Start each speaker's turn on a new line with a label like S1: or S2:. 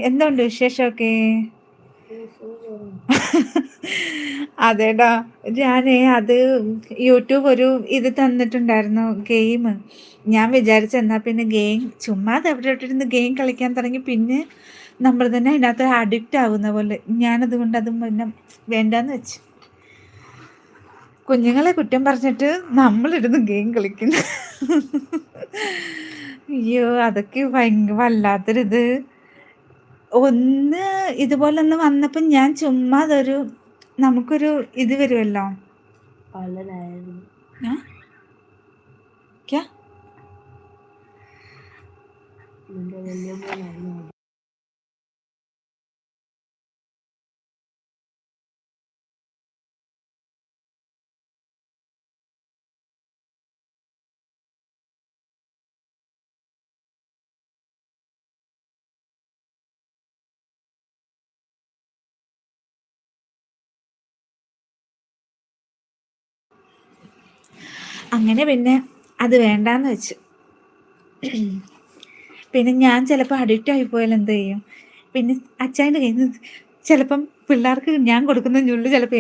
S1: എന്തുണ്ട് വിശേഷമൊക്കെ? അതേടാ, ഞാനേ അത് യൂട്യൂബ് ഒരു ഇത് തന്നിട്ടുണ്ടായിരുന്നു ഗെയിം. ഞാൻ വിചാരിച്ചു എന്നാ പിന്നെ ഗെയിം ചുമ്മാ എവിടെ ഇട്ടിരുന്ന് ഗെയിം കളിക്കാൻ തുടങ്ങി, പിന്നെ നമ്മൾ തന്നെ അതിനകത്ത് അഡിക്റ്റ് ആകുന്ന പോലെ. ഞാനതുകൊണ്ട് അതും പിന്നെ വേണ്ടാന്ന് വെച്ചു. കുഞ്ഞുങ്ങളെ കുറ്റം പറഞ്ഞിട്ട് നമ്മളിരുന്ന് ഗെയിം കളിക്കുന്നു. അയ്യോ, അതൊക്കെ വല്ലാത്തൊരിത്. ഒന്ന് ഇതുപോലൊന്ന് വന്നപ്പം ഞാൻ ചുമ്മാ നമുക്കൊരു ഇത് വരുമല്ലോ. ഏ? ക്യാ? അങ്ങനെ പിന്നെ അത് വേണ്ടാന്ന് വെച്ചു. പിന്നെ ഞാൻ ചിലപ്പോൾ അഡിക്റ്റ് ആയിപ്പോയാൽ എന്ത് ചെയ്യും? പിന്നെ അച്ചായൻ്റെ കയ്യിൽ നിന്ന് ചിലപ്പം പിള്ളേർക്ക് ഞാൻ കൊടുക്കുന്ന ഞുള്ളു ചിലപ്പോൾ